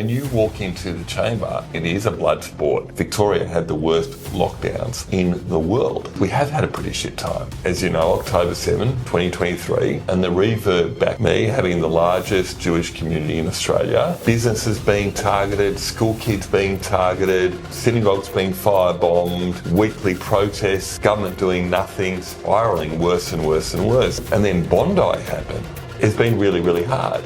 When you walk into the chamber, it is a blood sport. Victoria had the worst lockdowns in the world. We have had a pretty shit time. As you know, October 7, 2023, and the reverb back me having the largest Jewish community in Australia, businesses being targeted, school kids being targeted, synagogues being firebombed, weekly protests, government doing nothing, spiralling worse and worse and worse. And then Bondi happened. It's been really, really hard.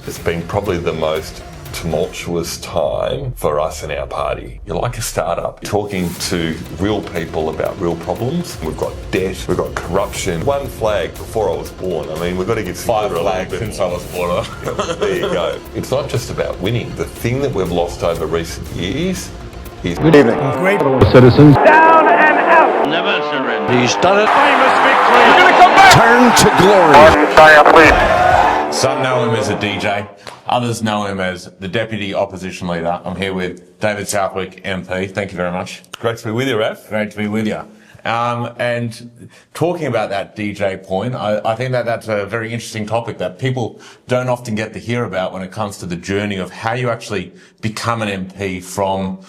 It's been probably the most tumultuous time for us and our party. You're like a startup, talking to real people about real problems. We've got debt, we've got corruption. One flag before I was born. I mean, we've got to get some 5 flags since I was born. There you go. It's not just about winning. The thing that we've lost over recent years is... Good evening. Great Citizens. down and out. Never surrender. He's done it. Famous victory. We're going to come back. Turn to glory. Some know him as a DJ. Others know him as the Deputy Opposition Leader. I'm here with David Southwick, MP. Thank you very much. Great to be with you, Raph. Great to be with you. And talking about that DJ point, I think that that's a very interesting topic that people don't often get to hear about when it comes to the journey of how you actually become an MP from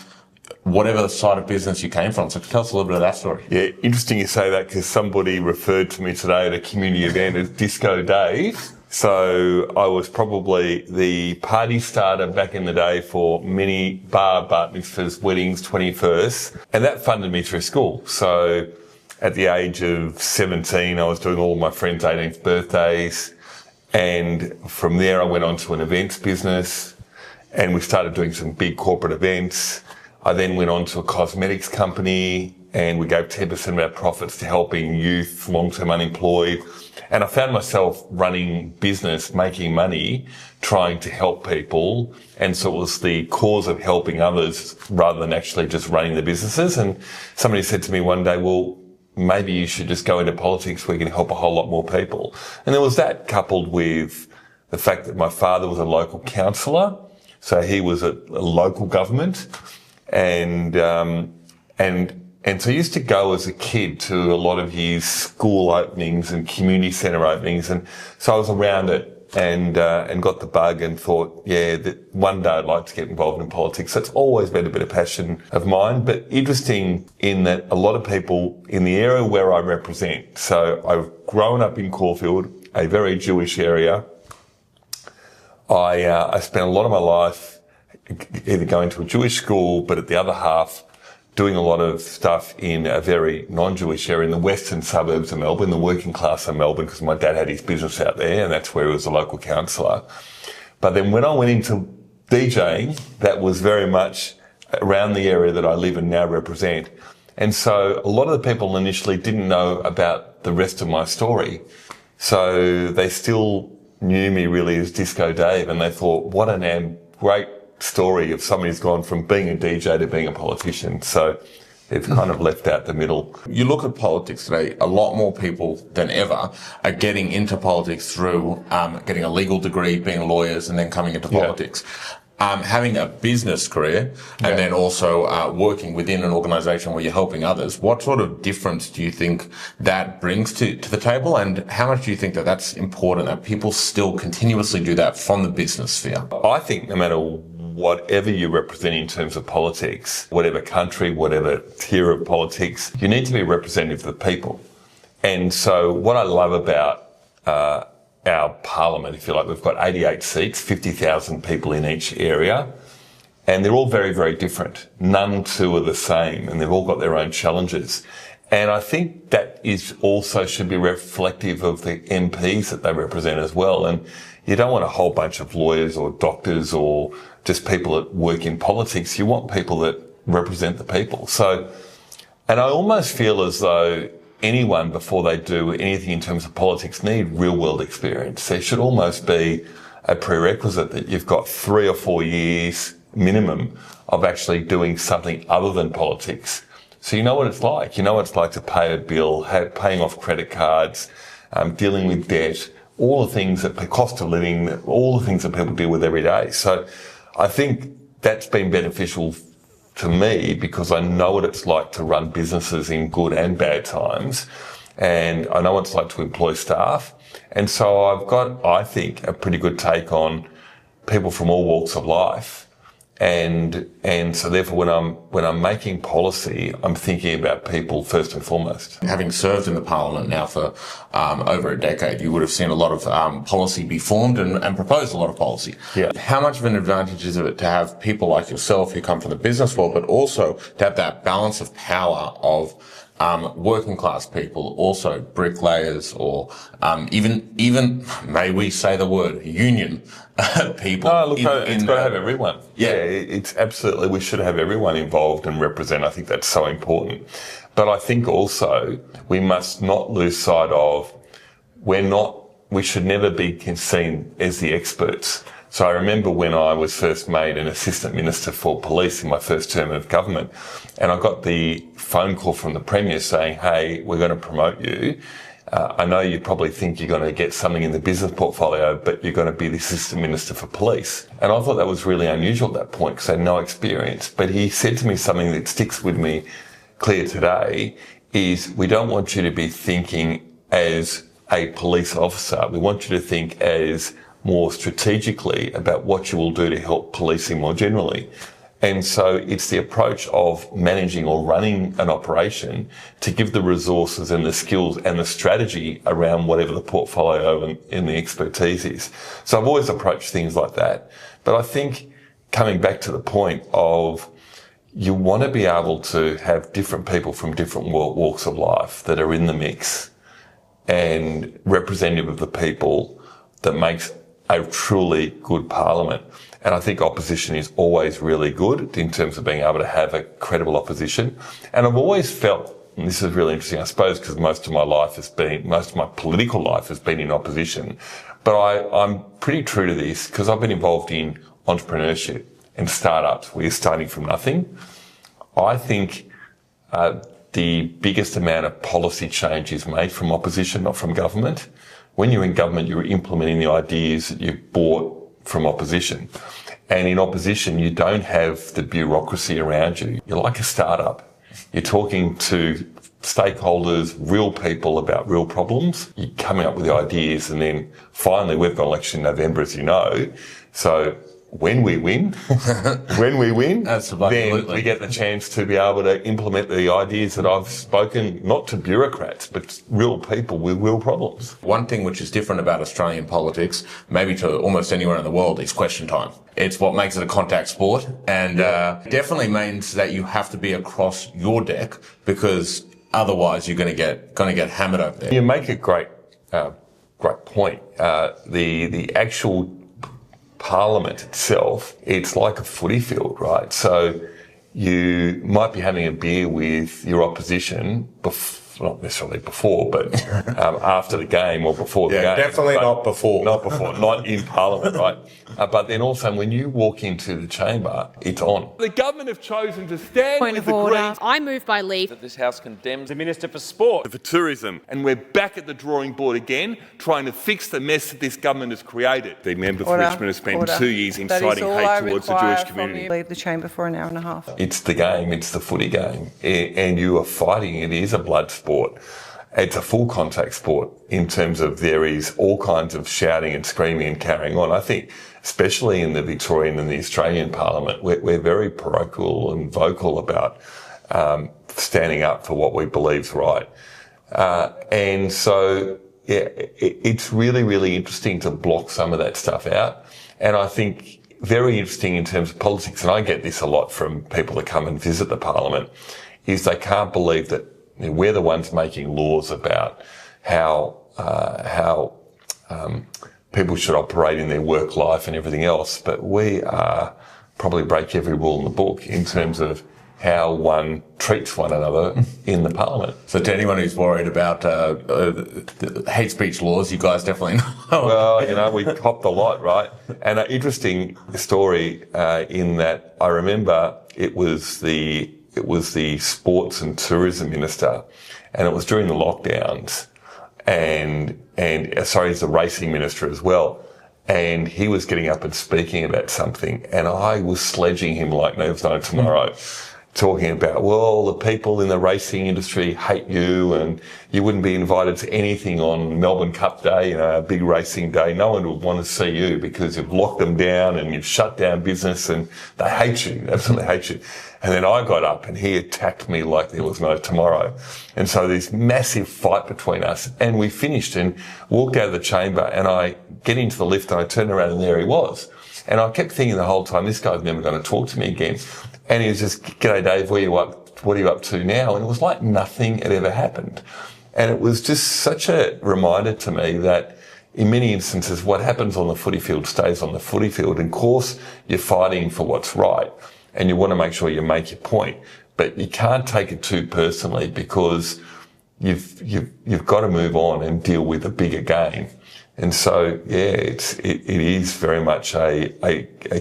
whatever side of business you came from. So tell us a little bit of that story. Yeah, interesting you say that because somebody referred to me today at a community event as Disco Dave. So I was probably the party starter back in the day for many bar mitzvahs, weddings, 21st, and that funded me through school. So at the age of 17, I was doing all of my friends' 18th birthdays, and from there I went on to an events business, and we started doing some big corporate events. I then went on to a cosmetics company, and we gave 10% of our profits to helping youth, long-term unemployed. And I found myself running business, making money, trying to help people. And so it was the cause of helping others rather than actually just running the businesses. And somebody said to me one day, well, maybe you should just go into politics where you can help a whole lot more people. And there was that coupled with the fact that my father was a local councillor. So he was a local government. And so I used to go as a kid to a lot of his school openings and community centre openings. And so I was around it and got the bug and thought, yeah, that one day I'd like to get involved in politics. That's always been a bit of passion of mine, but interesting in that a lot of people in the area where I represent. So I've grown up in Caulfield, a very Jewish area. I spent a lot of my life either going to a Jewish school, but at the other half, doing a lot of stuff in a very non-Jewish area in the western suburbs of Melbourne, the working class of Melbourne, because my dad had his business out there and that's where he was a local councillor. But then when I went into DJing, that was very much around the area that I live and now represent. And so a lot of the people initially didn't know about the rest of my story. So they still knew me really as Disco Dave, and they thought, what a great story of somebody who's gone from being a DJ to being a politician. So it's kind of left out the middle. You look at politics today, a lot more people than ever are getting into politics through getting a legal degree, being lawyers, and then coming into politics. Having a business career and then also working within an organisation where you're helping others. What sort of difference do you think that brings to the table, and how much do you think that that's important that people still continuously do that from the business sphere? I think no matter whatever you represent in terms of politics, whatever country, whatever tier of politics, you need to be representative of the people. And so what I love about our parliament, if you like, we've got 88 seats, 50,000 people in each area, and they're all very, very different. None two are the same, and they've all got their own challenges. And I think that is also should be reflective of the MPs that they represent as well. And you don't want a whole bunch of lawyers or doctors or just people that work in politics. You want people that represent the people. So, and I almost feel as though anyone, before they do anything in terms of politics, need real world experience. There should almost be a prerequisite that you've got 3 or 4 years minimum of actually doing something other than politics. So you know what it's like. You know what it's like to pay a bill, paying off credit cards, dealing with debt, all the things that cost of living, all the things that people deal with every day. So I think that's been beneficial to me because I know what it's like to run businesses in good and bad times, and I know what it's like to employ staff. And so I've got, I think, a pretty good take on people from all walks of life. And so therefore when I'm making policy, I'm thinking about people first and foremost. Having served in the Parliament now for over a decade, you would have seen a lot of policy be formed and proposed a lot of policy. Yeah. How much of an advantage is it to have people like yourself who come from the business world, but also to have that balance of power of working class people, also bricklayers, or even may we say the word union people? No, look, it's got to have everyone. Yeah, it's absolutely, we should have everyone involved and represent. I think that's so important. But I think also we must not lose sight of we should never be seen as the experts. So I remember when I was first made an assistant minister for police in my first term of government, and I got the phone call from the Premier saying, hey, we're going to promote you. I know you probably think you're going to get something in the business portfolio, but you're going to be the assistant minister for police. And I thought that was really unusual at that point because I had no experience. But he said to me something that sticks with me clear today is we don't want you to be thinking as a police officer. We want you to think as more strategically about what you will do to help policing more generally. And so it's the approach of managing or running an operation to give the resources and the skills and the strategy around whatever the portfolio and the expertise is. So I've always approached things like that. But I think coming back to the point of you want to be able to have different people from different walks of life that are in the mix and representative of the people that makes a truly good parliament. And I think opposition is always really good in terms of being able to have a credible opposition. And I've always felt, and this is really interesting, I suppose, because most of my political life has been in opposition, but I'm pretty true to this because I've been involved in entrepreneurship and startups where you're starting from nothing. I think the biggest amount of policy change is made from opposition, not from government. When you're in government, you're implementing the ideas that you've bought from opposition. And in opposition, you don't have the bureaucracy around you. You're like a startup. You're talking to stakeholders, real people about real problems. You're coming up with the ideas, and then finally we've got election in November, as you know. So when we win, then we get the chance to be able to implement the ideas that I've spoken, not to bureaucrats, but real people with real problems. One thing which is different about Australian politics, maybe to almost anywhere in the world, is question time. It's what makes it a contact sport, and definitely means that you have to be across your deck because otherwise you're going to get hammered over there. You make a great point. The actual Parliament itself, it's like a footy field, right? So you might be having a beer with your opposition, not necessarily before, but after the game or before the game. Definitely not before. Not before, not in Parliament, right? But then also when you walk into the chamber, it's on. The government have chosen to stand with the Greens. I move by leave that this House condemns the Minister for Sport. For tourism. And we're back at the drawing board again, trying to fix the mess that this government has created. The member for Richmond has spent 2 years inciting hate towards the Jewish community. Leave the chamber for an hour and a half. It's the game, it's the footy game. And you are fighting, it is a blood sport. It's a full contact sport in terms of there is all kinds of shouting and screaming and carrying on. I think, especially in the Victorian and the Australian Parliament, we're very parochial and vocal about standing up for what we believe is right. And so, yeah, it's really, really interesting to block some of that stuff out. And I think very interesting in terms of politics, and I get this a lot from people that come and visit the Parliament, is they can't believe that we're the ones making laws about how people should operate in their work life and everything else, but we probably break every rule in the book in terms of how one treats one another in the Parliament. So to anyone who's worried about the hate speech laws, you guys definitely know. Well, we copped a lot, right? And an interesting story in that I remember it was the sports and tourism minister, and it was during the lockdowns, and the racing minister as well. And he was getting up and speaking about something, and I was sledging him like there was no tomorrow. talking about, well, the people in the racing industry hate you and you wouldn't be invited to anything on Melbourne Cup Day, a big racing day. No one would want to see you because you've locked them down and you've shut down business and they hate you, absolutely hate you. And then I got up and he attacked me like there was no tomorrow. And so this massive fight between us, and we finished and walked out of the chamber, and I get into the lift and I turned around and there he was. And I kept thinking the whole time, this guy's never going to talk to me again. And he was just, "G'day Dave, what are you up to now?" And it was like nothing had ever happened. And it was just such a reminder to me that in many instances, what happens on the footy field stays on the footy field. And of course, you're fighting for what's right and you want to make sure you make your point, but you can't take it too personally because you've got to move on and deal with a bigger game. And so, yeah, it is very much a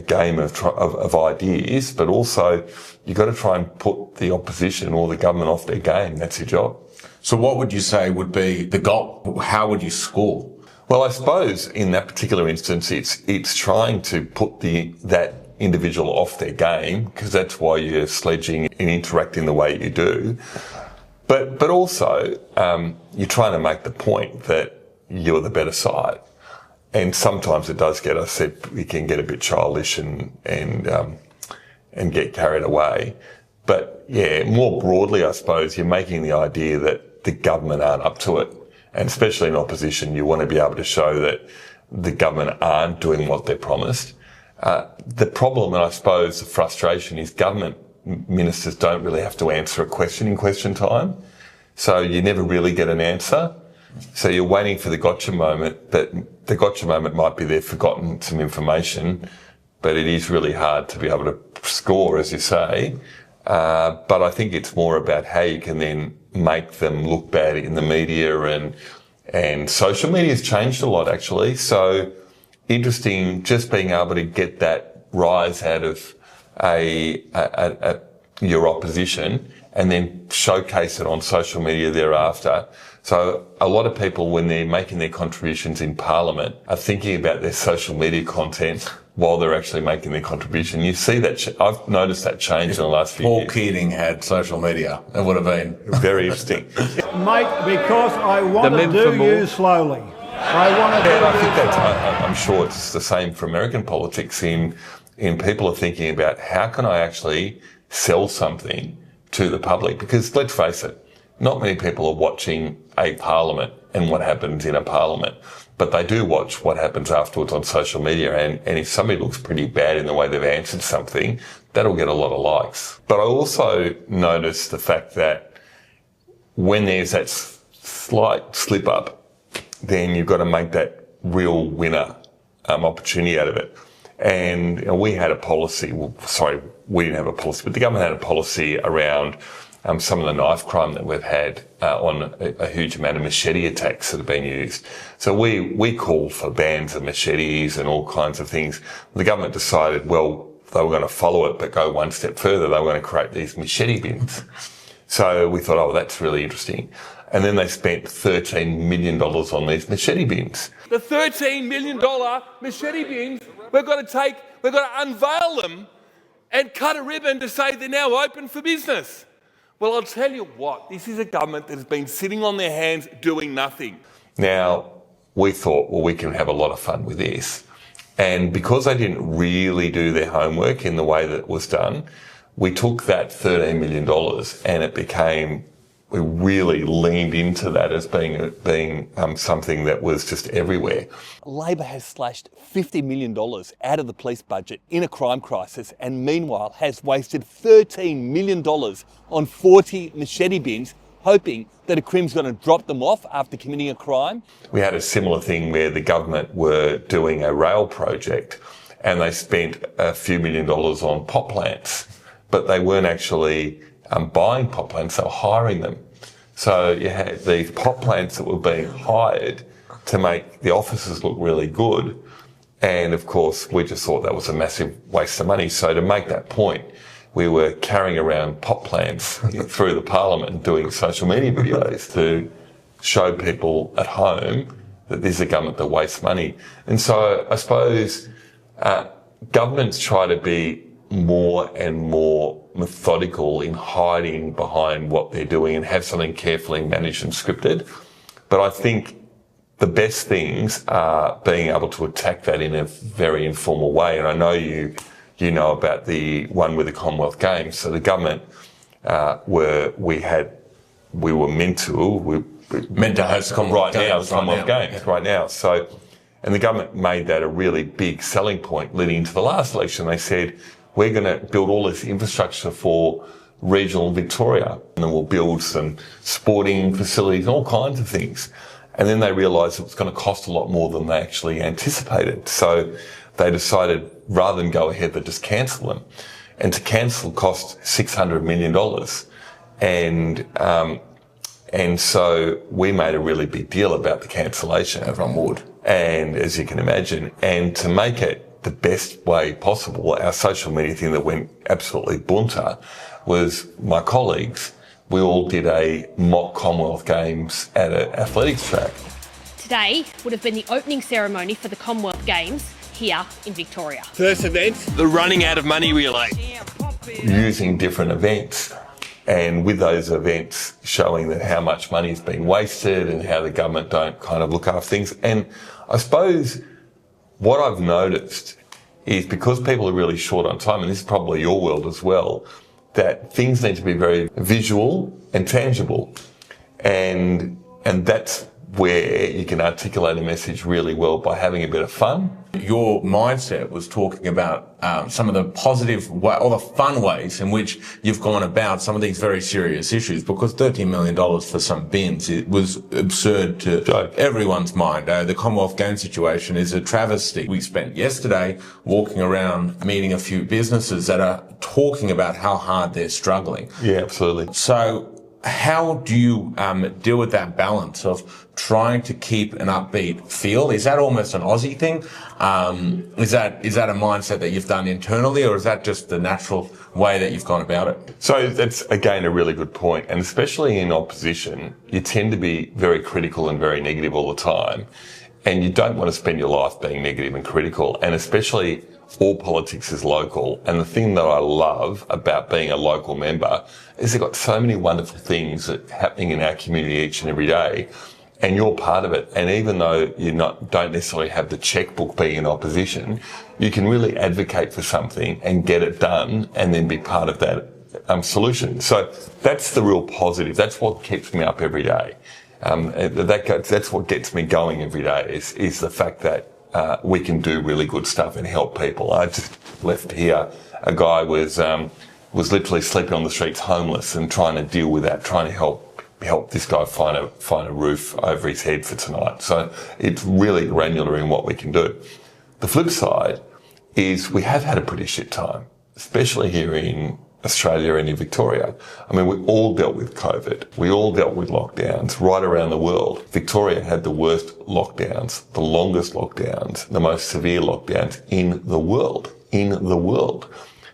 game of ideas, but also you've got to try and put the opposition or the government off their game. That's your job. So what would you say would be the goal? How would you score? Well, I suppose in that particular instance, it's trying to put that individual off their game, because that's why you're sledging and interacting the way you do. But also, you're trying to make the point that you're the better side. And sometimes it does get, I said, we can get a bit childish and get carried away. But yeah, more broadly, I suppose, you're making the idea that the government aren't up to it. And especially in opposition, you want to be able to show that the government aren't doing what they promised. The problem, and I suppose the frustration, is government ministers don't really have to answer a question in question time. So you never really get an answer. So you're waiting for the gotcha moment, but the gotcha moment might be they've forgotten some information, but it is really hard to be able to score, as you say. But I think it's more about how you can then make them look bad in the media, and social media has changed a lot, actually. So interesting just being able to get that rise out of your opposition and then showcase it on social media thereafter. So a lot of people, when they're making their contributions in Parliament, are thinking about their social media content while they're actually making their contribution. You see that, I've noticed that change in the last few years. Paul Keating had social media, it would have been very interesting. Mate, because I want to do you slowly. I'm sure it's the same for American politics in people are thinking about how can I actually sell something to the public? Because let's face it, not many people are watching a parliament and what happens in a parliament, but they do watch what happens afterwards on social media. And if somebody looks pretty bad in the way they've answered something, that'll get a lot of likes. But I also noticed the fact that when there's that slight slip up, then you've got to make that real winner opportunity out of it. And we had a policy, we didn't have a policy, but the government had a policy around some of the knife crime that we've had on a huge amount of machete attacks that have been used. So we called for bans of machetes and all kinds of things. The government decided, well, they were going to follow it, but go one step further. They were going to create these machete bins. So we thought, oh, that's really interesting. And then they spent $13 million on these machete bins. The $13 million machete bins, we've got to unveil them and cut a ribbon to say they're now open for business. Well, I'll tell you what, this is a government that has been sitting on their hands doing nothing. Now, we thought, well, we can have a lot of fun with this. And because they didn't really do their homework in the way that it was done, we took that $13 million and it became, we really leaned into that as being something that was just everywhere. Labor has slashed $50 million out of the police budget in a crime crisis, and meanwhile has wasted $13 million on 40 machete bins, hoping that a crim's going to drop them off after committing a crime. We had a similar thing where the government were doing a rail project and they spent a few $1 million on pot plants, but they weren't actually buying pot plants, they were hiring them. So you had these pot plants that were being hired to make the offices look really good. And of course, we just thought that was a massive waste of money. So to make that point, we were carrying around pot plants through the parliament and doing social media videos to show people at home that this is a government that wastes money. And so I suppose governments try to be more and more methodical in hiding behind what they're doing and have something carefully managed and scripted. But I think the best things are being able to attack that in a very informal way. And I know you know about the one with the Commonwealth Games. So the government we were meant to host the Commonwealth Games right now. So, and the government made that a really big selling point leading into the last election. They said, we're going to build all this infrastructure for regional Victoria, and then we'll build some sporting facilities and all kinds of things. And then they realised it was going to cost a lot more than they actually anticipated. So they decided, rather than go ahead, they just cancel them. And to cancel cost $600 million. And so we made a really big deal about the cancellation. Everyone would. And as you can imagine, and to make it the best way possible, our social media thing that went absolutely bunter was my colleagues, we all did a mock Commonwealth Games at an athletics track. Today would have been the opening ceremony for the Commonwealth Games here in Victoria. First event, the running out of money relay. Using different events, and with those events showing that how much money is being wasted and how the government don't kind of look after things. And I suppose what I've noticed is because people are really short on time, and this is probably your world as well, that things need to be very visual and tangible. And that's where you can articulate a message really well by having a bit of fun. Your mindset was talking about some of the positive or the fun ways in which you've gone about some of these very serious issues, because $13 million for some bins, it was absurd to everyone's mind. The Commonwealth Games situation is a travesty. We spent yesterday walking around meeting a few businesses that are talking about how hard they're struggling. Yeah, absolutely. So how do you deal with that balance of trying to keep an upbeat feel? Is that almost an Aussie thing? Is that a mindset that you've done internally, or is that just the natural way that you've gone about it? So that's, again, a really good point. And especially in opposition, you tend to be very critical and very negative all the time. And you don't want to spend your life being negative and critical. And especially all politics is local. And the thing that I love about being a local member is they've got so many wonderful things that happening in our community each and every day. And you're part of it. And even though you don't necessarily have the checkbook being in opposition, you can really advocate for something and get it done and then be part of that solution. So that's the real positive. That's what keeps me up every day. That's what gets me going every day is the fact that we can do really good stuff and help people. I just left here, a guy was literally sleeping on the streets, homeless, and trying to deal with that, trying to help this guy find a roof over his head for tonight. So it's really granular in what we can do. The flip side is we have had a pretty shit time, especially here in Australia and in Victoria. I mean, we all dealt with COVID. We all dealt with lockdowns right around the world. Victoria had the worst lockdowns, the longest lockdowns, the most severe lockdowns in the world.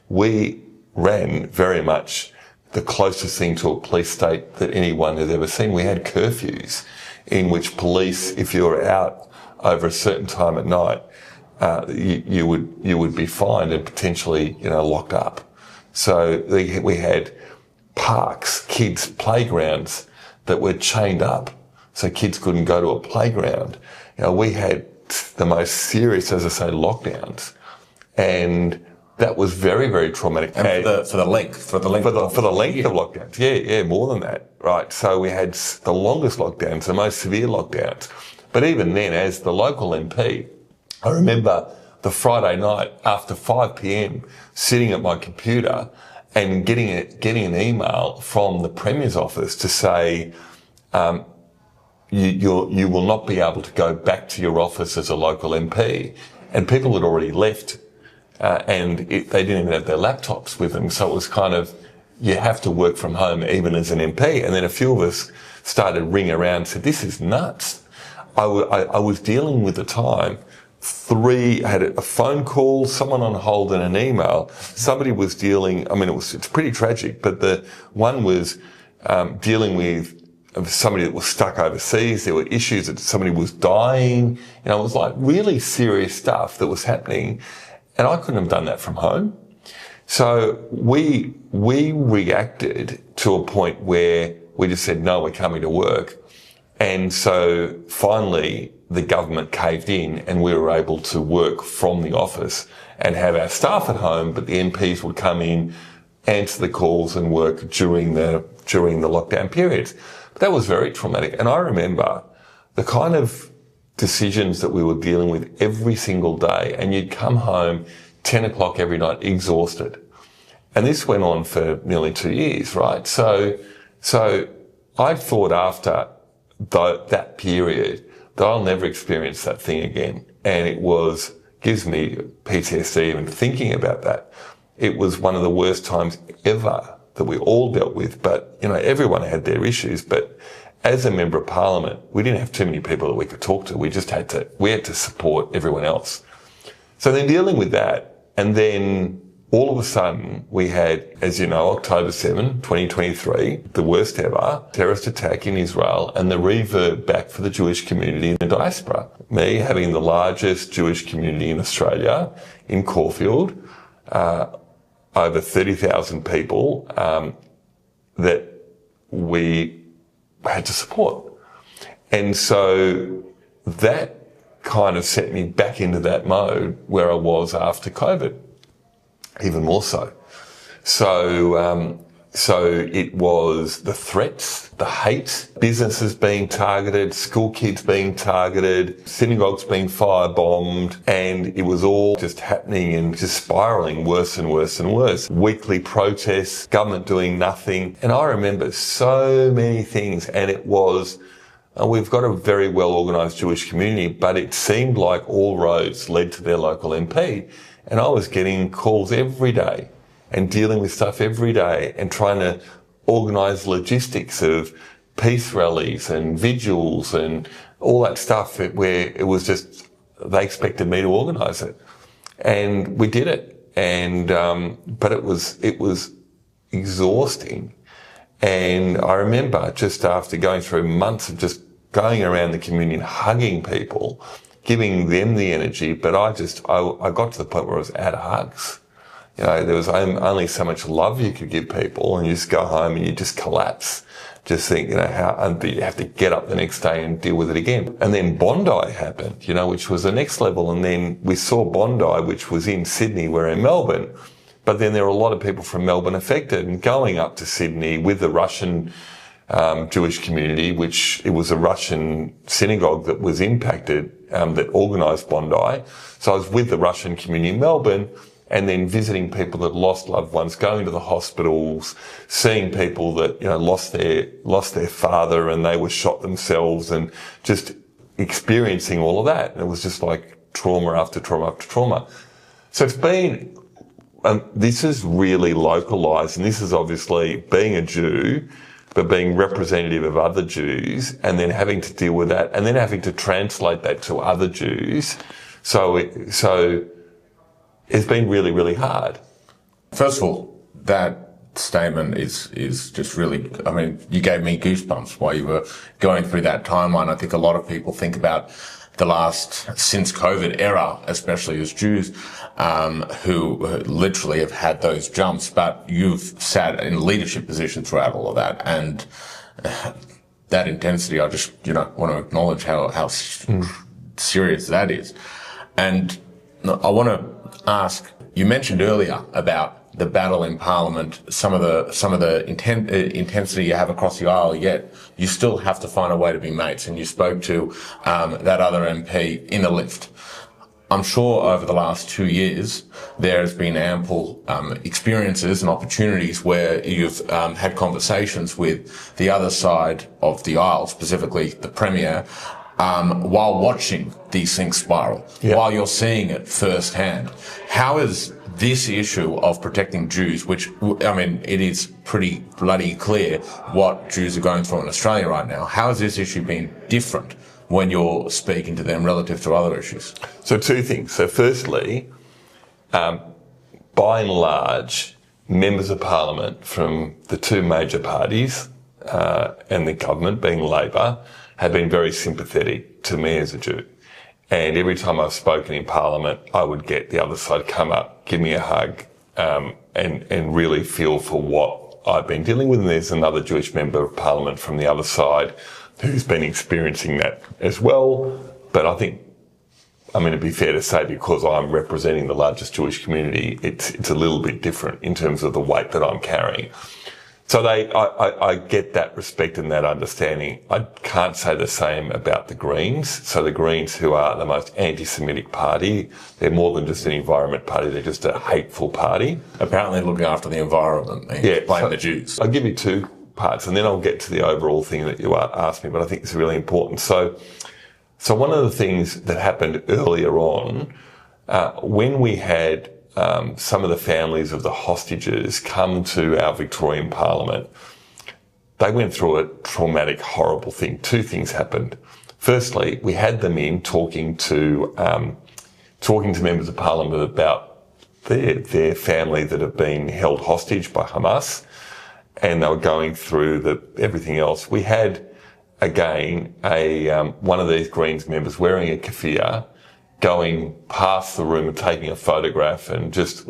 We ran very much the closest thing to a police state that anyone has ever seen. We had curfews in which police, if you were out over a certain time at night, you would be fined and potentially, locked up. So we had parks, kids' playgrounds that were chained up, so kids couldn't go to a playground. We had the most serious, as I say, lockdowns, and that was very, very traumatic. And for the length of lockdowns. Yeah, more than that, right? So we had the longest lockdowns, the most severe lockdowns. But even then, as the local MP, I remember the Friday night after 5 p.m. sitting at my computer and getting an email from the Premier's office to say, you will not be able to go back to your office as a local MP. And people had already left. They didn't even have their laptops with them. So it was kind of, you have to work from home even as an MP. And then a few of us started ringing around and said, this is nuts. I was dealing with at the time, I had a phone call, someone on hold and an email. Somebody was dealing, it's pretty tragic, but the one was dealing with somebody that was stuck overseas. There were issues that somebody was dying. It was like really serious stuff that was happening. And I couldn't have done that from home. So we reacted to a point where we just said, no, we're coming to work. And so finally the government caved in and we were able to work from the office and have our staff at home, but the MPs would come in, answer the calls and work during the lockdown periods. But that was very traumatic. And I remember the kind of decisions that we were dealing with every single day, and you'd come home 10 o'clock every night exhausted. And this went on for nearly 2 years, right? So I thought after that period that I'll never experience that thing again. And it gives me PTSD even thinking about that. It was one of the worst times ever that we all dealt with, but, everyone had their issues, but as a member of parliament, we didn't have too many people that we could talk to. We just had to support everyone else. So then dealing with that, and then all of a sudden we had, as you know, October 7, 2023, the worst ever terrorist attack in Israel, and the reverb back for the Jewish community in the diaspora. Me having the largest Jewish community in Australia, in Caulfield, over 30,000 people, that we had to support. And so that kind of set me back into that mode where I was after COVID, even more so. So it was the threats, the hate, businesses being targeted, school kids being targeted, synagogues being firebombed, and it was all just happening and just spiralling worse and worse and worse. Weekly protests, government doing nothing. And I remember so many things, and it was, we've got a very well organised Jewish community, but it seemed like all roads led to their local MP. And I was getting calls every day and dealing with stuff every day and trying to organise logistics of peace rallies and vigils and all that stuff where it was just, they expected me to organise it. And we did it. And, but it was exhausting. And I remember just after going through months of just going around the community and hugging people, giving them the energy, but I got to the point where I was out of hugs. There was only so much love you could give people, and you just go home and you just collapse. Just think, how, and you have to get up the next day and deal with it again. And then Bondi happened, which was the next level. And then we saw Bondi, which was in Sydney, we're in Melbourne. But then there were a lot of people from Melbourne affected, and going up to Sydney with the Russian Jewish community, which it was a Russian synagogue that was impacted, that organised Bondi. So I was with the Russian community in Melbourne, and then visiting people that lost loved ones, going to the hospitals, seeing people that, lost their father and they were shot themselves, and just experiencing all of that. And it was just like trauma after trauma after trauma. So it's been, this is really localised, and this is obviously being a Jew, but being representative of other Jews, and then having to deal with that, and then having to translate that to other Jews. So it's been really, really hard. First of all, that statement is just really, you gave me goosebumps while you were going through that timeline. I think a lot of people think about the since COVID era, especially as Jews, who literally have had those jumps, but you've sat in leadership position throughout all of that. And that intensity, I just, want to acknowledge how serious that is. And I want to ask, you mentioned earlier about the battle in Parliament, some of the intensity you have across the aisle, yet you still have to find a way to be mates. And you spoke to that other MP in the lift. I'm sure over the last 2 years there has been ample experiences and opportunities where you've had conversations with the other side of the aisle, specifically the Premier, while watching these things spiral, while you're seeing it firsthand. How is this issue of protecting Jews, which, it is pretty bloody clear what Jews are going through in Australia right now, how has this issue been different when you're speaking to them relative to other issues? So two things. So firstly, by and large, members of Parliament from the two major parties and the government, being Labor, have been very sympathetic to me as a Jew. And every time I've spoken in Parliament, I would get the other side come up, give me a hug, and really feel for what I've been dealing with. And there's another Jewish member of parliament from the other side who's been experiencing that as well. But I think, it'd be fair to say, because I'm representing the largest Jewish community, it's a little bit different in terms of the weight that I'm carrying. So I get that respect and that understanding. I can't say the same about the Greens. So the Greens, who are the most anti-Semitic party, they're more than just an environment party, they're just a hateful party. Apparently looking after the environment, blame the Jews. I'll give you two parts and then I'll get to the overall thing that you asked me, but I think it's really important. So one of the things that happened earlier on, when we had some of the families of the hostages come to our Victorian Parliament, they went through a traumatic, horrible thing. Two things happened. Firstly, we had them in talking to members of Parliament about their family that have been held hostage by Hamas, and they were going through everything else. We had, again, one of these Greens members wearing a keffiyeh, going past the room and taking a photograph, and just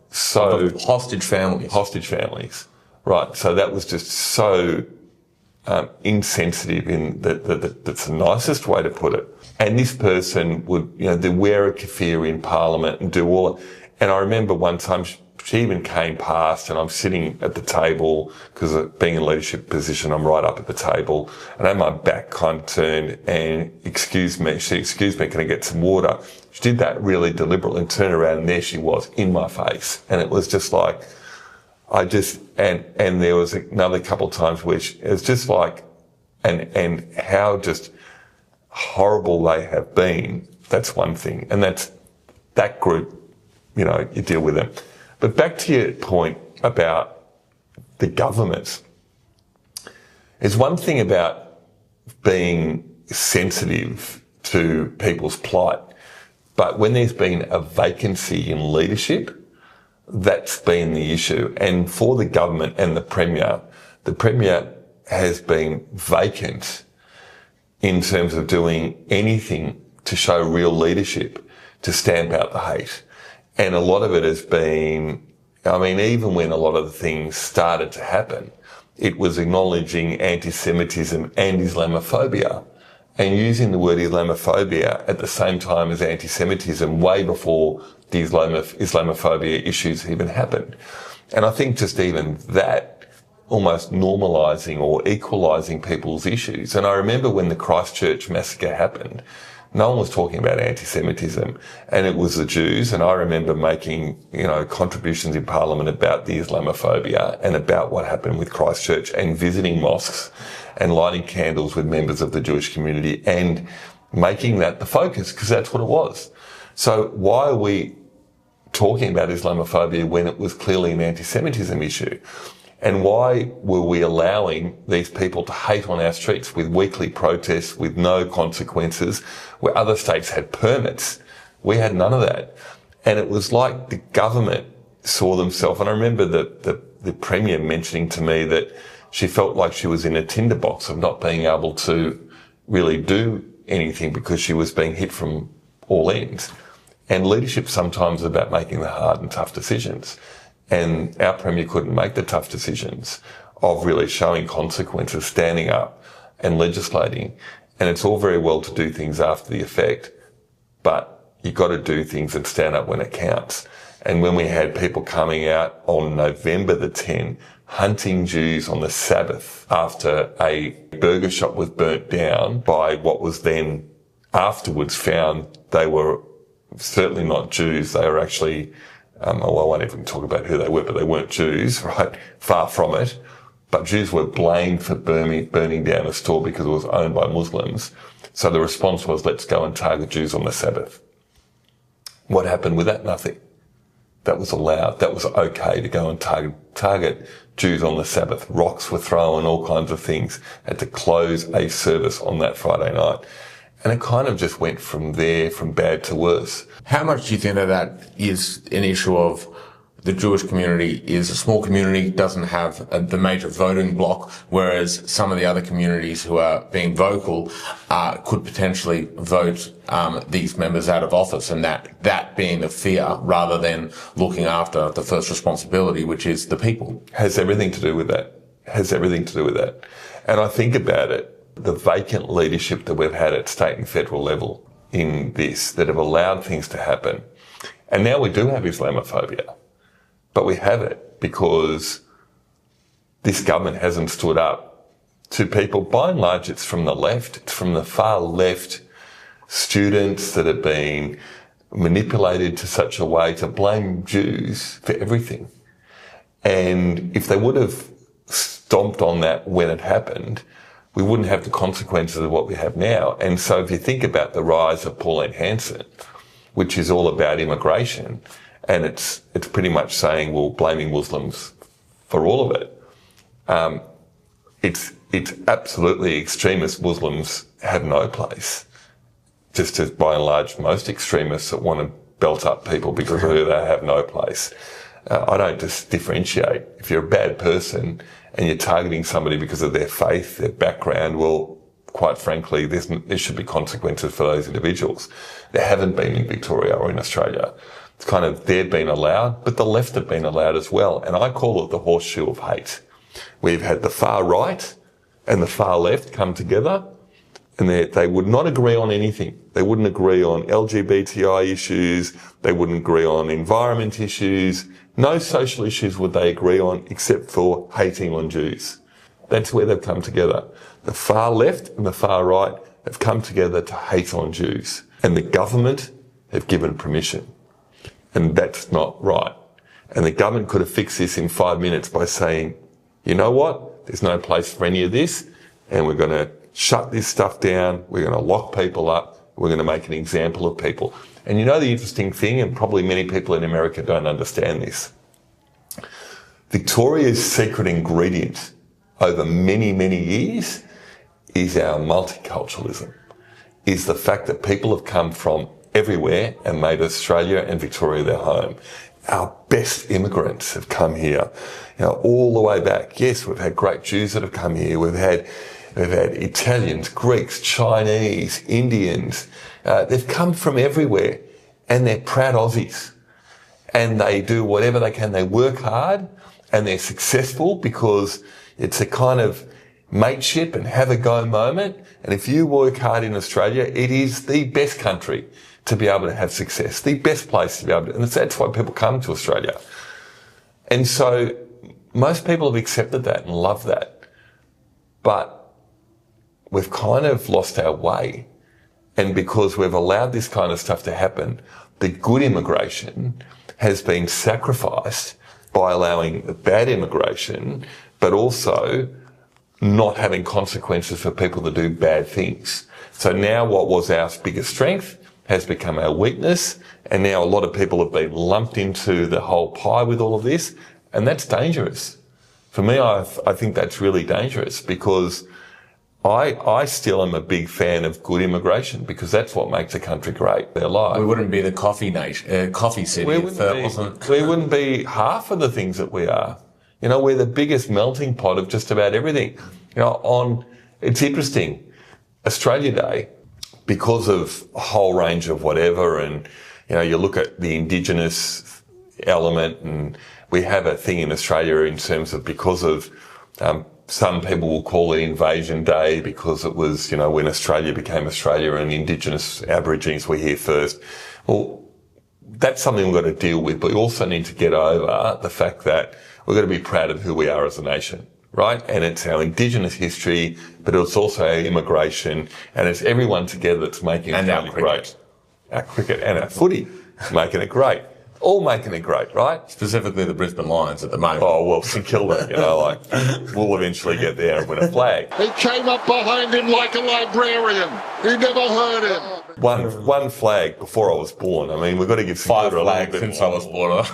so hostage families. Right. So that was just so insensitive. That's the nicest way to put it. And this person would, they wear a keffiyeh in Parliament and do all. And I remember one time she even came past, and I'm sitting at the table because being in a leadership position, I'm right up at the table, and I had my back kind of turned, and she excused me, can I get some water? She did that really deliberately and turned around, and there she was in my face. And it was just like, and there was another couple of times where it was just like, and how just horrible they have been. That's one thing. And that's that group, you deal with them. But back to your point about the government. There's one thing about being sensitive to people's plight, but when there's been a vacancy in leadership, that's been the issue. And for the government and the Premier has been vacant in terms of doing anything to show real leadership, to stamp out the hate. And a lot of it has been, even when a lot of the things started to happen, it was acknowledging antisemitism and Islamophobia, and using the word Islamophobia at the same time as antisemitism way before the Islamophobia issues even happened. And I think just even that, almost normalising or equalising people's issues. And I remember when the Christchurch massacre happened, no one was talking about anti-Semitism, and it was the Jews. And I remember making, contributions in Parliament about the Islamophobia and about what happened with Christchurch, and visiting mosques and lighting candles with members of the Jewish community and making that the focus, because that's what it was. So why are we talking about Islamophobia when it was clearly an anti-Semitism issue? And why were we allowing these people to hate on our streets with weekly protests with no consequences, where other states had permits? We had none of that. And it was like the government saw themselves. And I remember the Premier mentioning to me that she felt like she was in a tinderbox of not being able to really do anything because she was being hit from all ends. And leadership sometimes is about making the hard and tough decisions. And our Premier couldn't make the tough decisions of really showing consequences, standing up and legislating. And it's all very well to do things after the effect, but you've got to do things and stand up when it counts. And when we had people coming out on November the 10th, hunting Jews on the Sabbath after a burger shop was burnt down by what was then afterwards found they were certainly not Jews. They were actually, I won't even talk about who they were, but they weren't Jews, right? Far from it. But Jews were blamed for burning down a store because it was owned by Muslims. So the response was, let's go and target Jews on the Sabbath. What happened with that? Nothing. That was allowed. That was okay to go and target Jews on the Sabbath. Rocks were thrown, all kinds of things. Had to close a service on that Friday night. And it kind of just went from there, from bad to worse. How much do you think that is an issue of the Jewish community is a small community, doesn't have the major voting bloc, whereas some of the other communities who are being vocal could potentially vote these members out of office, and that being the fear rather than looking after the first responsibility, which is the people. Has everything to do with that. Has everything to do with that. And I think about it, the vacant leadership that we've had at state and federal level in this, that have allowed things to happen. And now we do have Islamophobia. But we have it because this government hasn't stood up to people. By and large, it's from the left. It's from the far left students that have been manipulated to such a way to blame Jews for everything. And if they would have stomped on that when it happened, we wouldn't have the consequences of what we have now. And so if you think about the rise of Pauline Hanson, which is all about immigration, and it's pretty much saying, well, blaming Muslims for all of it. It's absolutely extremist. Muslims have no place. Just as by and large, most extremists that want to belt up people because of who they have no place. I don't just differentiate. If you're a bad person and you're targeting somebody because of their faith, their background, well, quite frankly, there should be consequences for those individuals. There haven't been in Victoria or in Australia. It's kind of, they've been allowed, but the left have been allowed as well. And I call it the horseshoe of hate. We've had the far right and the far left come together, and they would not agree on anything. They wouldn't agree on LGBTI issues. They wouldn't agree on environment issues. No social issues would they agree on except for hating on Jews. That's where they've come together. The far left and the far right have come together to hate on Jews. And the government have given permission. And that's not right. And the government could have fixed this in 5 minutes by saying, you know what? There's no place for any of this, and we're going to shut this stuff down. We're going to lock people up. We're going to make an example of people. And you know the interesting thing, and probably many people in America don't understand this. Victoria's secret ingredient over many, many years is our multiculturalism, is the fact that people have come from everywhere and made Australia and Victoria their home. Our best immigrants have come here, all the way back. Yes, we've had great Jews that have come here. We've had Italians, Greeks, Chinese, Indians. They've come from everywhere, and they're proud Aussies. And they do whatever they can. They work hard, and they're successful because it's a kind of mateship and have a go moment. And if you work hard in Australia, it is the best country to be able to have success, the best place to be able to, and that's why people come to Australia. And so most people have accepted that and love that. But we've kind of lost our way. And because we've allowed this kind of stuff to happen, the good immigration has been sacrificed by allowing bad immigration, but also not having consequences for people that do bad things. So now what was our biggest strength has become our weakness, and now a lot of people have been lumped into the whole pie with all of this, and that's dangerous. For me, I think that's really dangerous because I still am a big fan of good immigration because that's what makes a country great. Their life. We wouldn't be the coffee city. We wouldn't be half of the things that we are. We're the biggest melting pot of just about everything. It's interesting. Australia Day, because of a whole range of whatever, and, you look at the Indigenous element, and we have a thing in Australia in terms of because of, some people will call it Invasion Day because it was, when Australia became Australia and Indigenous Aborigines were here first. Well, that's something we've got to deal with, but we also need to get over the fact that we've got to be proud of who we are as a nation, right? And it's our Indigenous history, but it's also our immigration, and it's everyone together that's making Australia great. Our cricket and our footy making it great. All making it great, right? Specifically the Brisbane Lions at the moment. Oh, well, St Kilda, we'll eventually get there and win a flag. He came up behind him like a librarian. He never heard him. One flag before I was born. I mean, we've got to give St Kilda a little bit since I was born.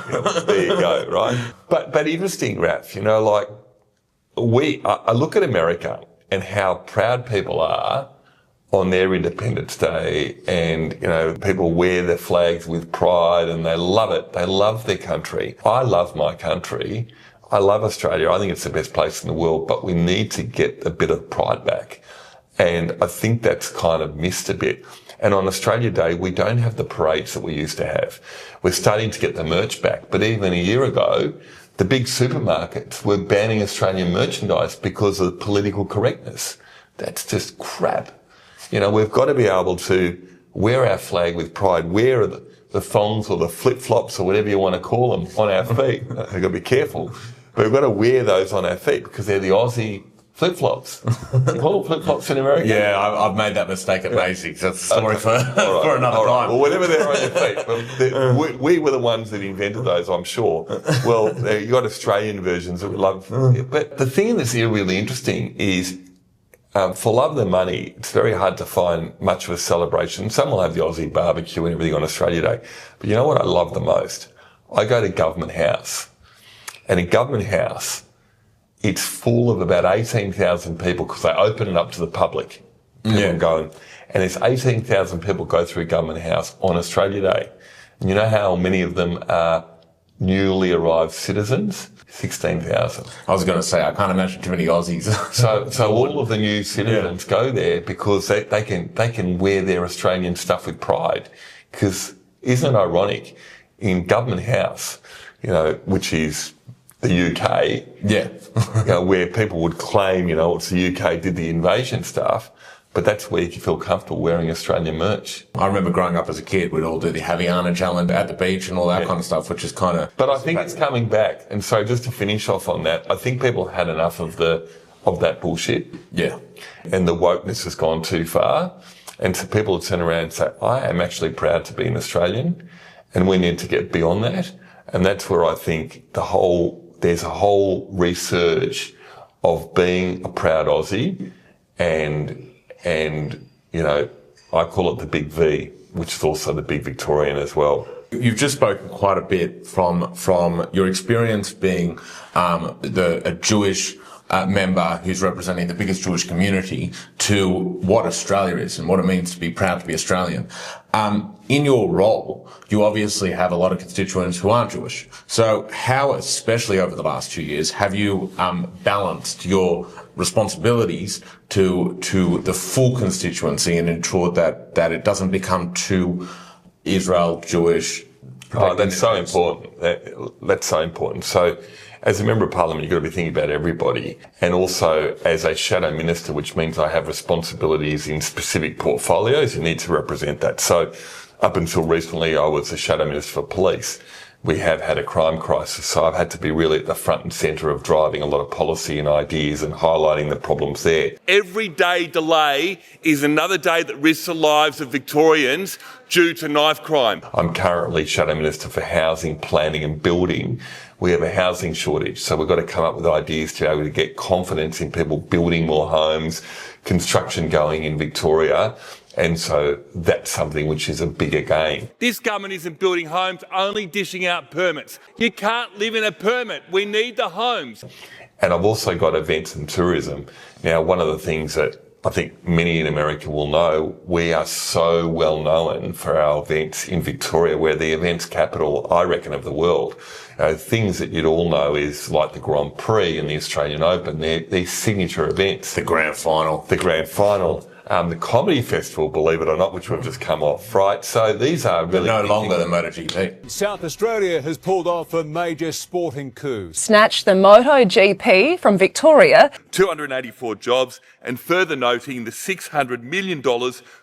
There you go, right? But interesting, Raph, I look at America and how proud people are on their Independence Day, and, you know, people wear their flags with pride and they love it. They love their country. I love my country. I love Australia. I think it's the best place in the world, but we need to get a bit of pride back. And I think that's kind of missed a bit. And on Australia Day, we don't have the parades that we used to have. We're starting to get the merch back. But even a year ago, the big supermarkets were banning Australian merchandise because of political correctness. That's just crap. You know, we've got to be able to wear our flag with pride, wear the thongs or the flip-flops or whatever you want to call them on our feet. We've got to be careful. But we've got to wear those on our feet because they're the Aussie flip-flops. They call them flip-flops in America. Yeah, I've made that mistake at Basics. That's a story for another time. Well, whatever they're on your feet. We were the ones that invented those, I'm sure. Well, you got Australian versions that we love. But the thing that's really interesting is, for love of the money, it's very hard to find much of a celebration. Some will have the Aussie barbecue and everything on Australia Day. But you know what I love the most? I go to Government House. And in Government House, it's full of about 18,000 people because they open it up to the public. People going. And there's 18,000 people go through Government House on Australia Day. And you know how many of them are newly arrived citizens? 16,000. I was going to say, I can't imagine too many Aussies. So all of the new citizens go there because they can wear their Australian stuff with pride. Because isn't it ironic, in Government House, you know, which is the UK, you know, where people would claim, you know, it's the UK did the invasion stuff, but that's where you can feel comfortable wearing Australian merch. I remember growing up as a kid, we'd all do the Haviana challenge at the beach and all that kind of stuff, which is kind of... But I think it's coming back. And so just to finish off on that, I think people had enough of that bullshit. Yeah. And the wokeness has gone too far. And so people turn around and say, I am actually proud to be an Australian, and we need to get beyond that. And that's where I think there's a whole resurge of being a proud Aussie, and you know, I call it the big V, which is also the big Victorian as well. You've just spoken quite a bit from your experience being a Jewish member who's representing the biggest Jewish community to what Australia is and what it means to be proud to be Australian. In your role, you obviously have a lot of constituents who aren't Jewish. So how, especially over the last 2 years, have you balanced your responsibilities to the full constituency and ensured that it doesn't become too Israel Jewish? Oh, that's so important. That's so important. So as a member of parliament, you've got to be thinking about everybody. And also as a shadow minister, which means I have responsibilities in specific portfolios, you need to represent that. So up until recently, I was the shadow minister for police. We have had a crime crisis, so I've had to be really at the front and centre of driving a lot of policy and ideas and highlighting the problems there. Every day delay is another day that risks the lives of Victorians due to knife crime. I'm currently Shadow Minister for Housing, Planning and Building. We have a housing shortage, so we've got to come up with ideas to be able to get confidence in people building more homes, construction going in Victoria. And so that's something which is a bigger gain. This government isn't building homes, only dishing out permits. You can't live in a permit. We need the homes. And I've also got events and tourism. Now, one of the things that I think many in America will know, we are so well known for our events in Victoria. We're the events capital, I reckon, of the world. Things that you'd all know is like the Grand Prix and the Australian Open. They're signature events. The grand final. The Comedy Festival, believe it or not, which we've just come off, right? So these are really... No longer the MotoGP. South Australia has pulled off a major sporting coup. Snatched the MotoGP from Victoria. 284 jobs, and further noting the $600 million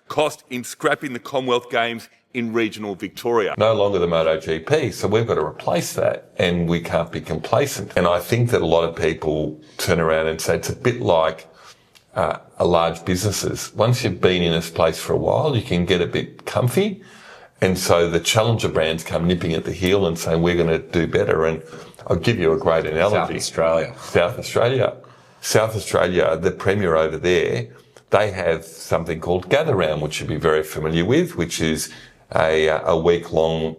cost in scrapping the Commonwealth Games in regional Victoria. No longer the MotoGP, so we've got to replace that, and we can't be complacent. And I think that a lot of people turn around and say it's a bit like large businesses. Once you've been in this place for a while, you can get a bit comfy. And so the challenger brands come nipping at the heel and saying, we're going to do better. And I'll give you a great analogy. South Australia, the Premier over there, they have something called Gather Round, which you'll be very familiar with, which is a week-long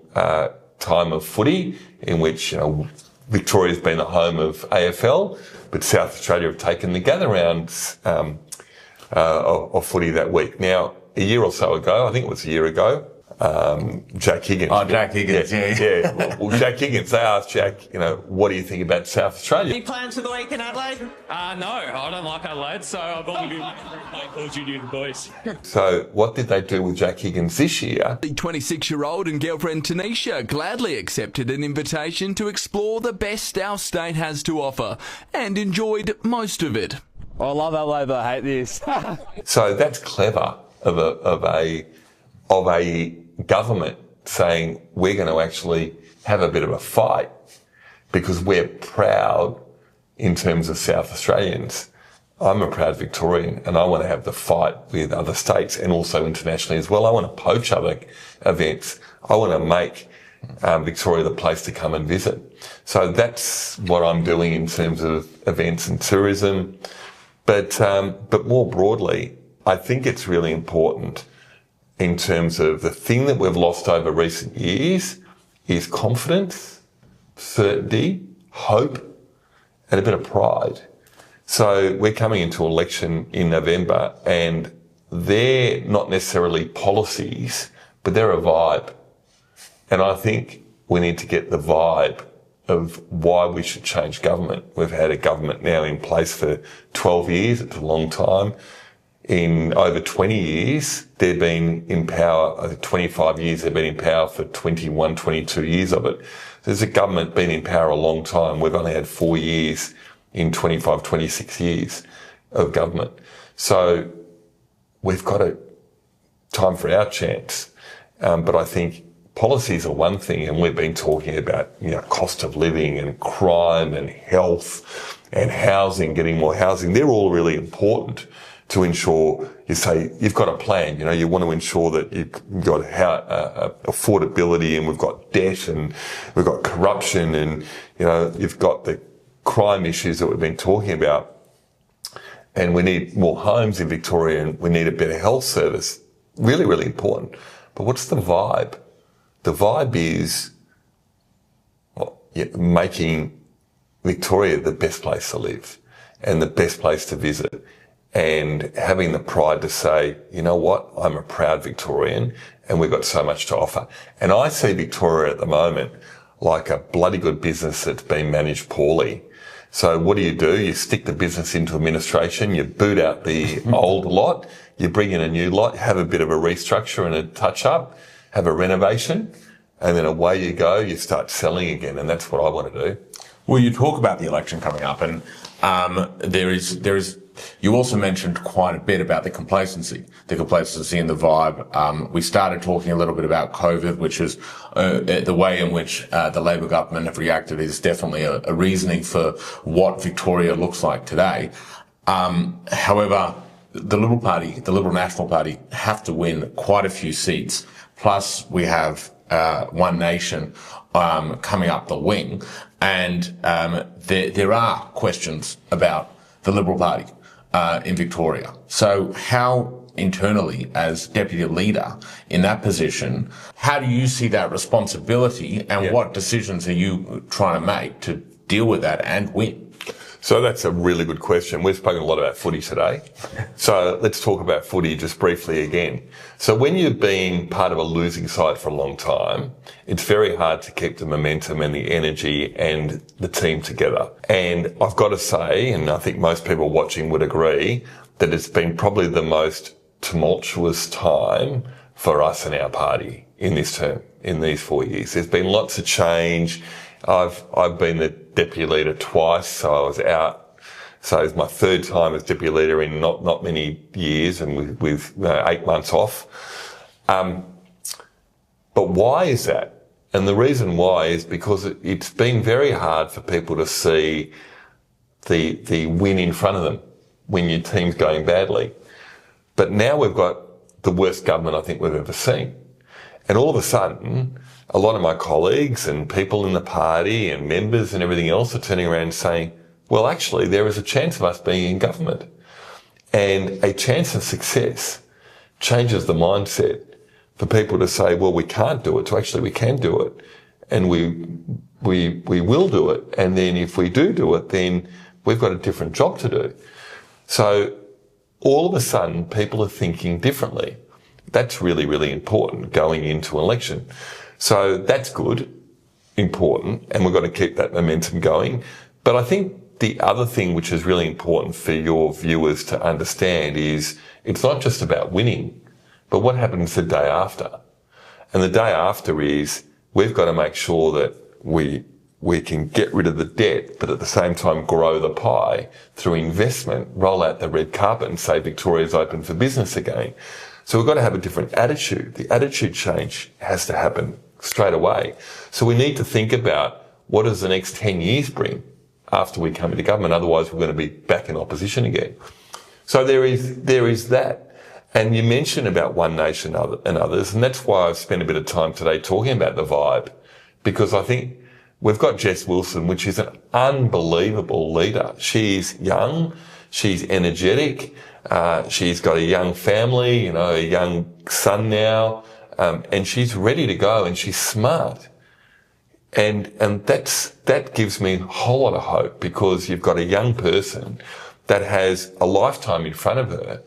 time of footy in which, you know, Victoria's been the home of AFL, but South Australia have taken the Gather Round of footy that week. Now, a year or so ago, I think it was a year ago, Jack Higgins. Oh, Jack Higgins, yeah. Well, Jack Higgins, they asked Jack, what do you think about South Australia? Any plans for the week in Adelaide? No, I don't like Adelaide, so I've only been playing Call of Duty with the boys. So what did they do with Jack Higgins this year? The 26-year-old and girlfriend Tanisha gladly accepted an invitation to explore the best our state has to offer and enjoyed most of it. I love Adelaide, but I hate this. So that's clever of a government saying we're going to actually have a bit of a fight because we're proud in terms of South Australians. I'm a proud Victorian and I want to have the fight with other states and also internationally as well. I want to poach other events. I want to make Victoria the place to come and visit. So that's what I'm doing in terms of events and tourism. But more broadly, I think it's really important in terms of the thing that we've lost over recent years is confidence, certainty, hope, and a bit of pride. So we're coming into election in November and they're not necessarily policies, but they're a vibe. And I think we need to get the vibe of why we should change government. We've had a government now in place for 12 years. It's a long time. In over 20 years, they've been in power, over 25 years, they've been in power for 21, 22 years of it. There's a government been in power a long time. We've only had 4 years in 25, 26 years of government. So we've got time for our chance. But I think policies are one thing, and we've been talking about, cost of living and crime and health and housing, getting more housing. They're all really important to ensure, you say, you've got a plan, you want to ensure that you've got affordability, and we've got debt and we've got corruption and, you've got the crime issues that we've been talking about. And we need more homes in Victoria and we need a better health service. Really, really important. But what's the vibe? The vibe is making Victoria the best place to live and the best place to visit, and having the pride to say, you know what, I'm a proud Victorian and we've got so much to offer. And I see Victoria at the moment like a bloody good business that's been managed poorly. So what do? You stick the business into administration, you boot out the old lot, you bring in a new lot, have a bit of a restructure and a touch up, have a renovation, and then away you go, you start selling again. And that's what I want to do. Well, you talk about the election coming up, and there is. You also mentioned quite a bit about the complacency and the vibe. We started talking a little bit about COVID, which is the way in which the Labor government have reacted is definitely a reasoning for what Victoria looks like today. However, the Liberal National Party, have to win quite a few seats. Plus, we have One Nation coming up the wing, and there are questions about the Liberal Party in Victoria. So how internally, as deputy leader in that position, how do you see that responsibility, and what decisions are you trying to make to deal with that and win? So that's a really good question. We've spoken a lot about footy today. So let's talk about footy just briefly again. So when you've been part of a losing side for a long time, it's very hard to keep the momentum and the energy and the team together. And I've got to say, and I think most people watching would agree, that it's been probably the most tumultuous time for us and our party in this term, in these 4 years. There's been lots of change. I've been the deputy leader twice, so I was out. So it's my third time as deputy leader in not many years, and with 8 months off. But why is that? And the reason why is because it's been very hard for people to see the win in front of them when your team's going badly. But now we've got the worst government I think we've ever seen. And all of a sudden, a lot of my colleagues and people in the party and members and everything else are turning around and saying, well, actually, there is a chance of us being in government. And a chance of success changes the mindset for people to say, well, we can't do it, to actually we can do it. And we will do it. And then if we do it, then we've got a different job to do. So all of a sudden people are thinking differently. That's really, really important going into an election. So that's good, important, and we've got to keep that momentum going. But I think the other thing which is really important for your viewers to understand is it's not just about winning, but what happens the day after. And the day after is we've got to make sure that we can get rid of the debt, but at the same time grow the pie through investment, roll out the red carpet and say Victoria's open for business again. So we've got to have a different attitude. The attitude change has to happen straight away. So we need to think about what does the next 10 years bring after we come into government. Otherwise, we're going to be back in opposition again. So there is that. And you mentioned about One Nation and others, and that's why I've spent a bit of time today talking about the vibe, because I think we've got Jess Wilson, which is an unbelievable leader. She's young, she's energetic, she's got a young family, a young son now, and she's ready to go and she's smart. And that gives me a whole lot of hope, because you've got a young person that has a lifetime in front of her.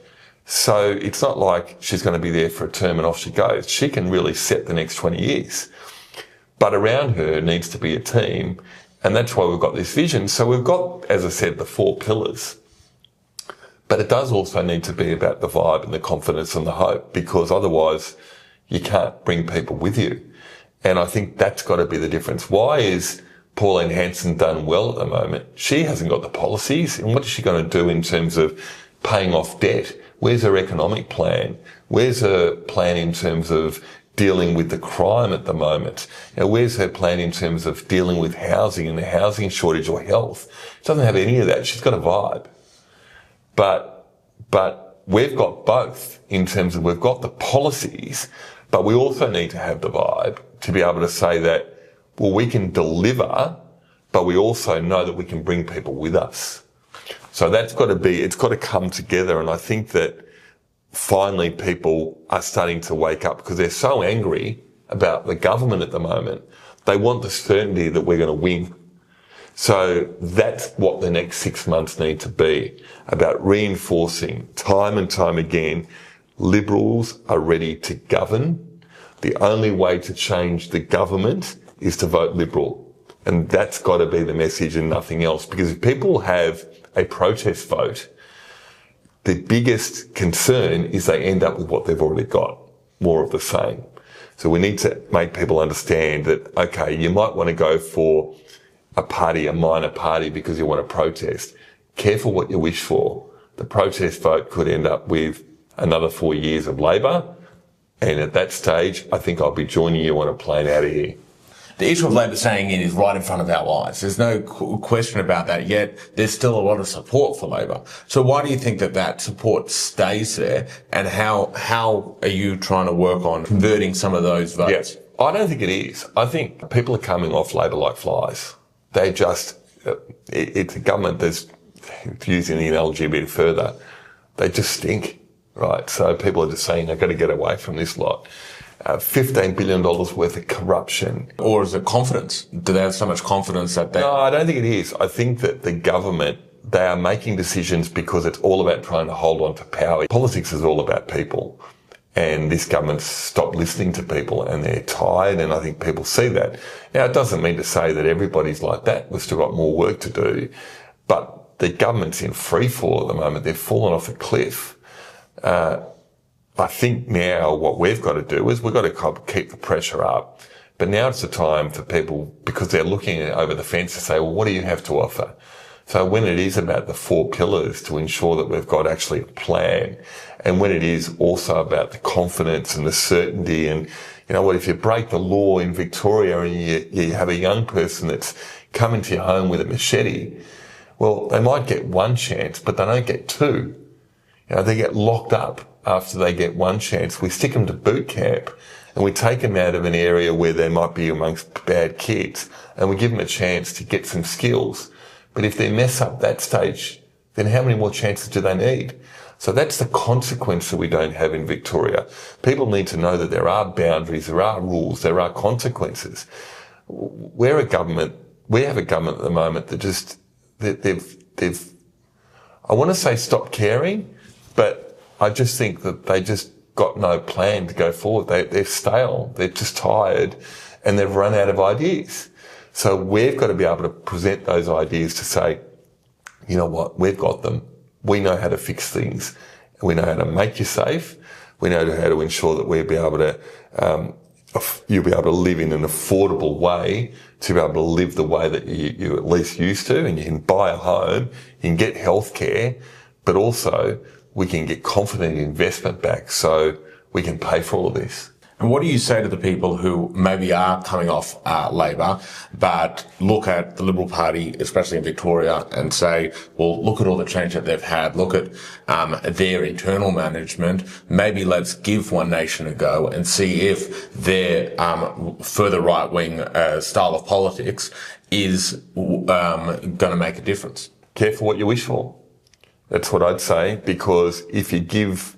So it's not like she's going to be there for a term and off she goes. She can really set the next 20 years. But around her needs to be a team, and that's why we've got this vision. So we've got, as I said, the 4 pillars. But it does also need to be about the vibe and the confidence and the hope, because otherwise you can't bring people with you. And I think that's got to be the difference. Why is Pauline Hanson done well at the moment? She hasn't got the policies. And what is she going to do in terms of paying off debt? Where's her economic plan? Where's her plan in terms of dealing with the crime at the moment? Where's her plan in terms of dealing with housing and the housing shortage or health? She doesn't have any of that. She's got a vibe. But we've got both in terms of we've got the policies, but we also need to have the vibe to be able to say that, well, we can deliver, but we also know that we can bring people with us. So it's got to come together. And I think that finally people are starting to wake up, because they're so angry about the government at the moment. They want the certainty that we're going to win. So that's what the next 6 months need to be, about reinforcing time and time again, Liberals are ready to govern. The only way to change the government is to vote Liberal. And that's got to be the message and nothing else. Because if people have a protest vote, the biggest concern is they end up with what they've already got, more of the same. So we need to make people understand that, okay, you might want to go for a party, a minor party, because you want to protest. Careful what you wish for. The protest vote could end up with another 4 years of Labor. And at that stage, I think I'll be joining you on a plane out of here. The issue of Labor staying in is right in front of our eyes. There's no question about that, yet there's still a lot of support for Labor. So why do you think that support stays there, and how are you trying to work on converting some of those votes? Yes, I don't think it is. I think people are coming off Labor like flies. They just, it's a government that's, using the analogy a bit further, they just stink, right? So people are just saying they've got to get away from this lot. $15 billion worth of corruption. Or is it confidence? Do they have so much confidence that they... No, I don't think it is. I think that the government, they are making decisions because it's all about trying to hold on to power. Politics is all about people. And this government's stopped listening to people, and they're tired, and I think people see that. Now, it doesn't mean to say that everybody's like that. We've still got more work to do. But the government's in free fall at the moment. They've fallen off a cliff. I think now what we've got to do is we've got to keep the pressure up. But now it's the time for people, because they're looking over the fence, to say, well, what do you have to offer? So when it is about the 4 pillars, to ensure that we've got actually a plan, and when it is also about the confidence and the certainty, and you know what, if you break the law in Victoria and you have a young person that's coming to your home with a machete, well, they might get 1 chance, but they don't get 2. You know, they get locked up after they get 1 chance. We stick them to boot camp, and we take them out of an area where they might be amongst bad kids, and we give them a chance to get some skills. But if they mess up that stage, then how many more chances do they need? So that's the consequence that we don't have in Victoria. People need to know that there are boundaries, there are rules, there are consequences. We have a government at the moment that just, they've I want to say stop caring, But I just think that they just got no plan to go forward. They're stale. They're just tired and they've run out of ideas. So we've got to be able to present those ideas to say, you know what, we've got them. We know how to fix things. We know how to make you safe. We know how to ensure that we'll be able to, you'll be able to live in an affordable way, to be able to live the way that you at least used to, and you can buy a home, you can get healthcare, but also we can get confident investment back so we can pay for all of this. And what do you say to the people who maybe are coming off Labor, but look at the Liberal Party, especially in Victoria, and say, well, look at all the change that they've had, look at their internal management, maybe let's give One Nation a go and see if their further right-wing style of politics is going to make a difference? Careful what you wish for. That's what I'd say, because if you give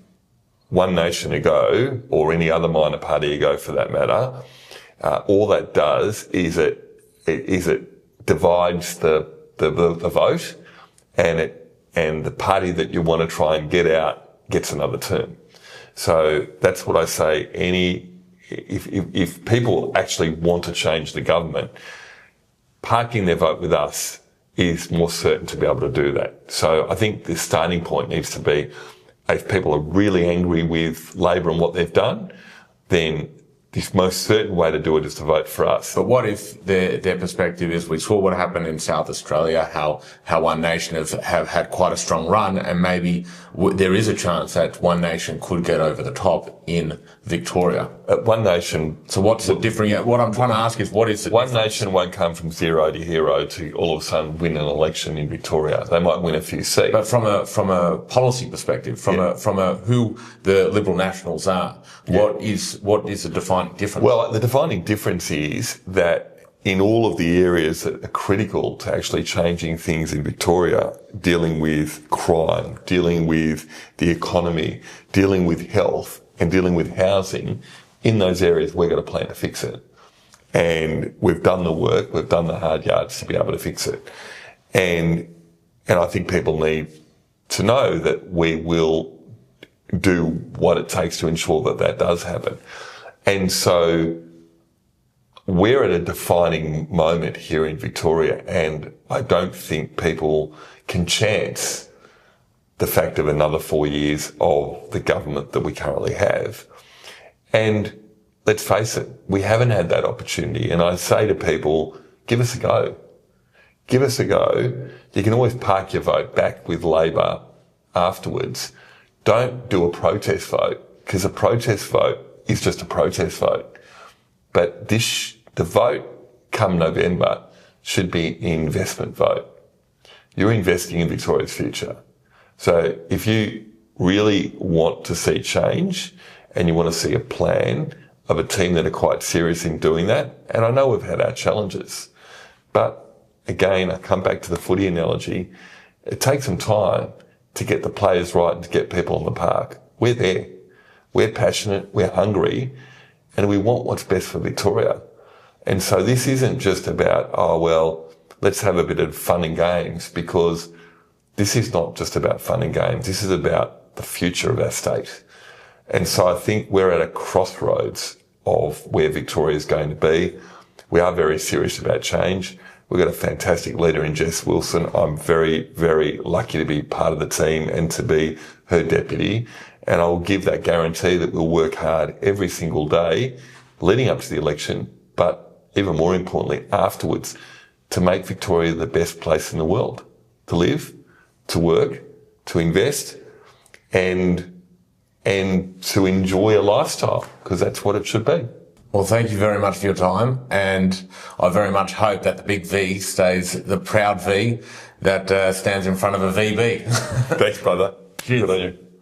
One Nation a go, or any other minor party a go for that matter, all that does is it divides the vote, and the party that you want to try and get out gets another term. So that's what I say. If people actually want to change the government, parking their vote with us is more certain to be able to do that. So I think the starting point needs to be, if people are really angry with Labor and what they've done, then the most certain way to do it is to vote for us. But what if their perspective is, we saw what happened in South Australia, how One Nation have had quite a strong run, and maybe there is a chance that One Nation could get over the top in Victoria. One Nation. So what's the difference? What I'm trying to ask is, what is the One Nation won't come from zero to hero to all of a sudden win an election in Victoria. They might win a few seats. But from a policy perspective, from a who the Liberal Nationals are, what is the defining difference? Well, the defining difference is that in all of the areas that are critical to actually changing things in Victoria, dealing with crime, dealing with the economy, dealing with health, and dealing with housing, in those areas we've got a plan to fix it. And we've done the work, we've done the hard yards to be able to fix it. And I think people need to know that we will do what it takes to ensure that that does happen. And so we're at a defining moment here in Victoria, and I don't think people can chance the fact of another 4 years of the government that we currently have. And let's face it, we haven't had that opportunity. And I say to people, give us a go. Give us a go. You can always park your vote back with Labor afterwards. Don't do a protest vote, because a protest vote is just a protest vote. But the vote come November should be an investment vote. You're investing in Victoria's future. So if you really want to see change and you want to see a plan of a team that are quite serious in doing that, and I know we've had our challenges, but again, I come back to the footy analogy. It takes some time to get the players right and to get people on the park. We're there. We're passionate, we're hungry, and we want what's best for Victoria. And so this isn't just about, oh, well, let's have a bit of fun and games, because this is not just about fun and games. This is about the future of our state. And so I think we're at a crossroads of where Victoria is going to be. We are very serious about change. We've got a fantastic leader in Jess Wilson. I'm very, very lucky to be part of the team and to be her deputy. And I will give that guarantee that we'll work hard every single day leading up to the election, but even more importantly, afterwards, to make Victoria the best place in the world to live, to work, to invest, and to enjoy a lifestyle, because that's what it should be. Well, thank you very much for your time, and I very much hope that the big V stays the proud V that stands in front of a VB. Thanks, brother. Cheers. Good on you.